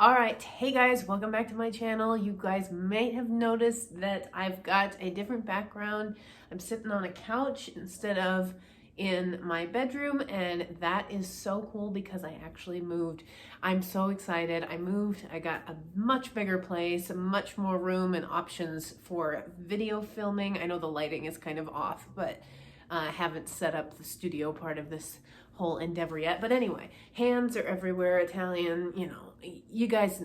All right, hey guys, welcome back to my channel. You guys may have noticed that I've got a different background. I'm sitting on a couch instead of in my bedroom, and that is so cool because I actually moved. I'm so excited. I moved, I got a much bigger place, much more room and options for video filming. I know the lighting is kind of off, but I haven't set up the studio part of this whole endeavor yet. But anyway, hands are everywhere, Italian, you guys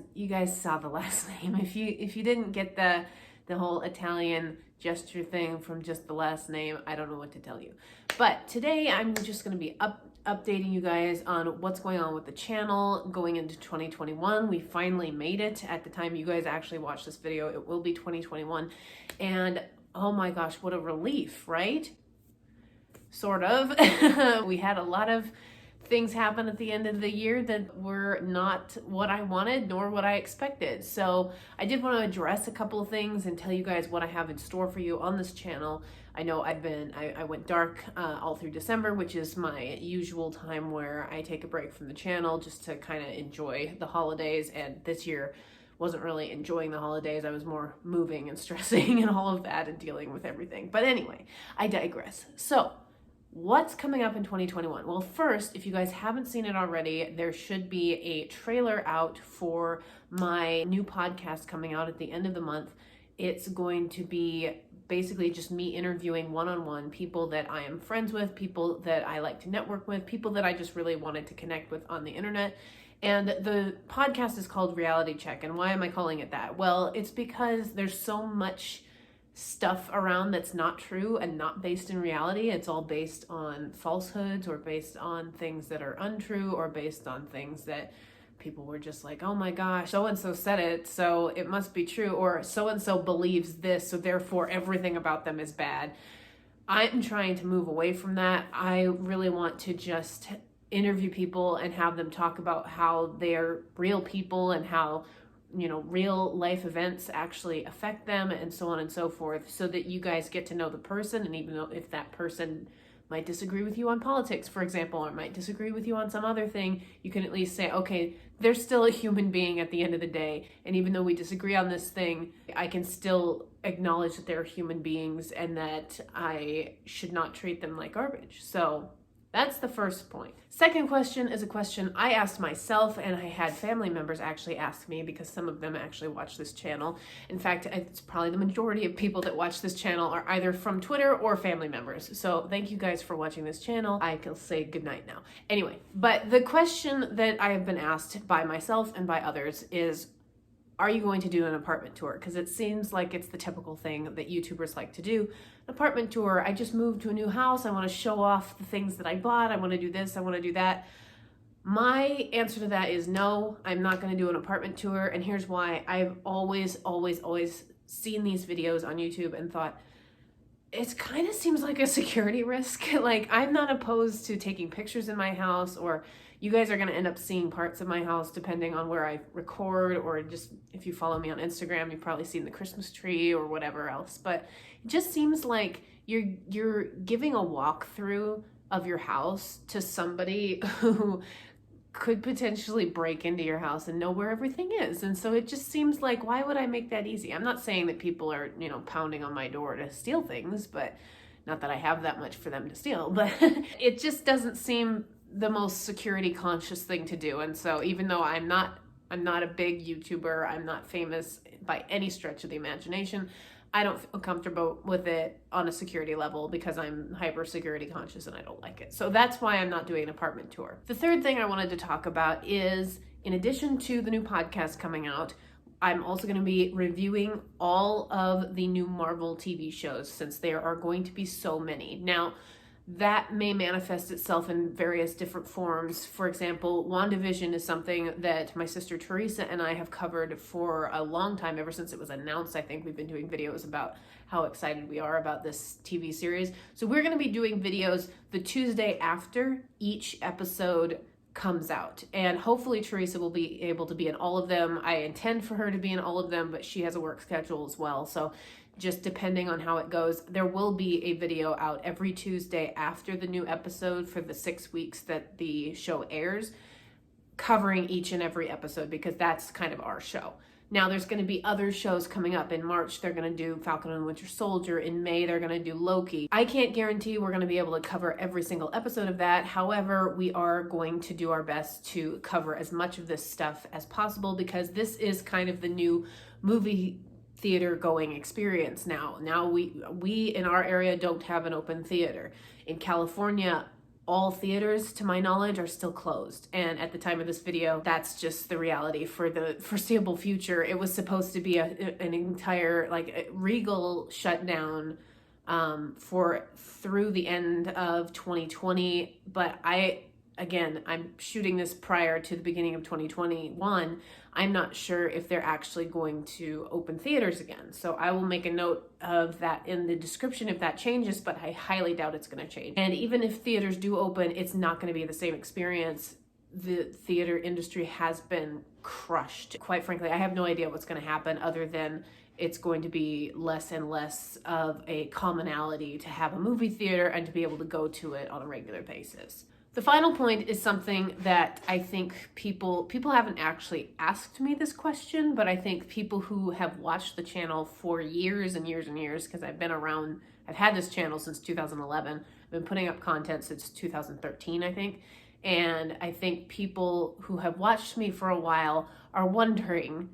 saw the last name. If you didn't get the whole Italian gesture thing from just the last name, I don't know what to tell you. But today I'm just going to be updating you guys on what's going on with the channel going into 2021. We finally made it. At the time you guys actually watch this video, it will be 2021. And oh my gosh, what a relief, right? Sort of. We had a lot of things happen at the end of the year that were not what I wanted nor what I expected. So I did want to address a couple of things and tell you guys what I have in store for you on this channel. I know I went dark all through December, which is my usual time where I take a break from the channel just to kind of enjoy the holidays. And this year wasn't really enjoying the holidays. I was more moving and stressing and all of that and dealing with everything. But anyway, I digress. So what's coming up in 2021? Well, first, if you guys haven't seen it already, there should be a trailer out for my new podcast coming out at the end of the month. It's going to be basically just me interviewing one-on-one people that I am friends with, people that I like to network with, people that I just really wanted to connect with on the internet. And the podcast is called Reality Check. And why am I calling it that? Well, it's because there's so much stuff around that's not true and not based in reality. It's all based on falsehoods or based on things that are untrue or based on things that people were just like, oh my gosh, so-and-so said it, so it must be true, or so-and-so believes this, so therefore everything about them is bad. I'm trying to move away from that. I really want to just interview people and have them talk about how they're real people and how real life events actually affect them and so on and so forth, so that you guys get to know the person. And even though if that person might disagree with you on politics, for example, or might disagree with you on some other thing, you can at least say, okay, they're still a human being at the end of the day. And even though we disagree on this thing, I can still acknowledge that they're human beings and that I should not treat them like garbage. So that's the first point. Second question is a question I asked myself, and I had family members actually ask me because some of them actually watch this channel. In fact, it's probably the majority of people that watch this channel are either from Twitter or family members. So thank you guys for watching this channel. I can say goodnight now. Anyway, but the question that I have been asked by myself and by others is, are you going to do an apartment tour? Because it seems like it's the typical thing that YouTubers like to do. An apartment tour, I just moved to a new house, I want to show off the things that I bought, I want to do this, I want to do that. My answer to that is no, I'm not going to do an apartment tour, and here's why. I've always seen these videos on YouTube and thought, it kind of seems like a security risk. Like, I'm not opposed to taking pictures in my house, or you guys are going to end up seeing parts of my house depending on where I record, or just if you follow me on Instagram, you've probably seen the Christmas tree or whatever else. But it just seems like you're giving a walkthrough of your house to somebody who could potentially break into your house and know where everything is. And so it just seems like, why would I make that easy? I'm not saying that people are, pounding on my door to steal things, but not that I have that much for them to steal, but it just doesn't seem the most security conscious thing to do. And so even though I'm not a big YouTuber, I'm not famous by any stretch of the imagination, I don't feel comfortable with it on a security level because I'm hyper security conscious and I don't like it. So that's why I'm not doing an apartment tour. The third thing I wanted to talk about is, in addition to the new podcast coming out, I'm also going to be reviewing all of the new Marvel TV shows, since there are going to be so many. Now, that may manifest itself in various different forms. For example, WandaVision is something that my sister Teresa and I have covered for a long time. Ever since it was announced, I think we've been doing videos about how excited we are about this TV series. So we're going to be doing videos the Tuesday after each episode comes out. And hopefully Teresa will be able to be in all of them. I intend for her to be in all of them, but she has a work schedule as well. So just depending on how it goes, there will be a video out every Tuesday after the new episode for the 6 weeks that the show airs. covering each and every episode because that's kind of our show. Now there's going to be other shows coming up. In March, they're going to do Falcon and the Winter Soldier. In May, they're going to do Loki. I can't guarantee we're going to be able to cover every single episode of that. However, we are going to do our best to cover as much of this stuff as possible because this is kind of the new movie theater going experience now. Now we in our area don't have an open theater. In California, all theaters, to my knowledge, are still closed. And at the time of this video, that's just the reality for the foreseeable future. It was supposed to be an entire, like, a Regal shutdown through the end of 2020. But I'm shooting this prior to the beginning of 2021. I'm not sure if they're actually going to open theaters again. So I will make a note of that in the description if that changes, but I highly doubt it's going to change. And even if theaters do open, it's not going to be the same experience. The theater industry has been crushed. Quite frankly, I have no idea what's going to happen other than it's going to be less and less of a commonality to have a movie theater and to be able to go to it on a regular basis. The final point is something that I think people haven't actually asked me this question, but I think people who have watched the channel for years and years and years, because I've had this channel since 2011. I've been putting up content since 2013, I think. And I think people who have watched me for a while are wondering,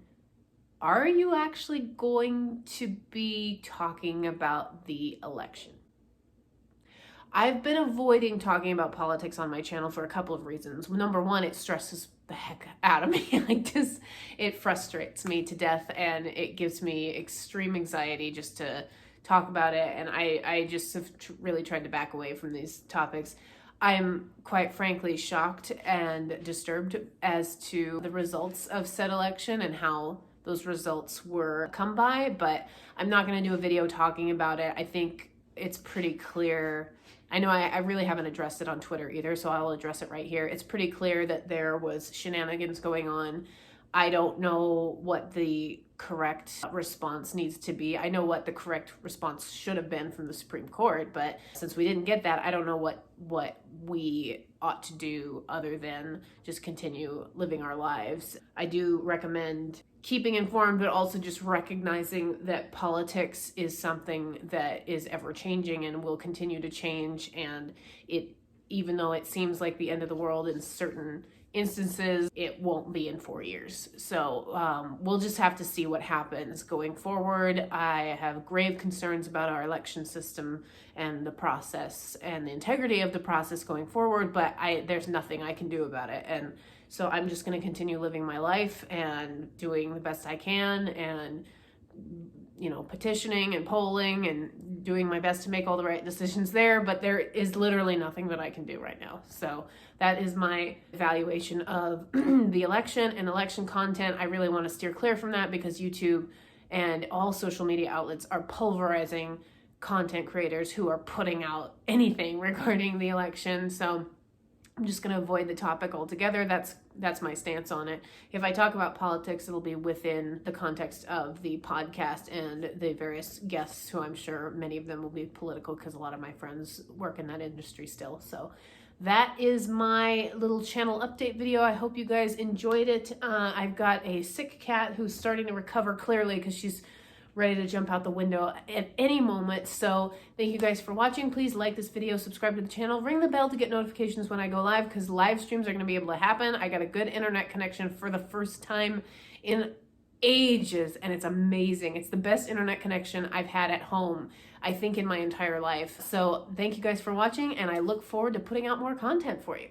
are you actually going to be talking about the election? I've been avoiding talking about politics on my channel for a couple of reasons. Number one, it stresses the heck out of me. It frustrates me to death and it gives me extreme anxiety just to talk about it. And I just have really tried to back away from these topics. I'm quite frankly shocked and disturbed as to the results of said election and how those results were come by, but I'm not going to do a video talking about it. I think it's pretty clear. I know I really haven't addressed it on Twitter either, so I'll address it right here. It's pretty clear that there was shenanigans going on. I don't know what the correct response needs to be. I know what the correct response should have been from the Supreme Court, but since we didn't get that, I don't know what we ought to do other than just continue living our lives. I do recommend keeping informed, but also just recognizing that politics is something that is ever changing and will continue to change. And even though it seems like the end of the world in certain instances, it won't be in 4 years. So we'll just have to see what happens going forward. I have grave concerns about our election system and the process and the integrity of the process going forward, but there's nothing I can do about it. And so I'm just going to continue living my life and doing the best I can and, petitioning and polling and doing my best to make all the right decisions there. But there is literally nothing that I can do right now. So that is my evaluation of the election and election content. I really want to steer clear from that because YouTube and all social media outlets are pulverizing content creators who are putting out anything regarding the election. So I'm just going to avoid the topic altogether. That's my stance on it. If I talk about politics, it'll be within the context of the podcast and the various guests who I'm sure many of them will be political because a lot of my friends work in that industry still. So that is my little channel update video. I hope you guys enjoyed it. I've got a sick cat who's starting to recover clearly because she's ready to jump out the window at any moment. So thank you guys for watching. Please like this video, subscribe to the channel, ring the bell to get notifications when I go live because live streams are going to be able to happen. I got a good internet connection for the first time in ages and it's amazing. It's the best internet connection I've had at home, I think, in my entire life. So thank you guys for watching and I look forward to putting out more content for you.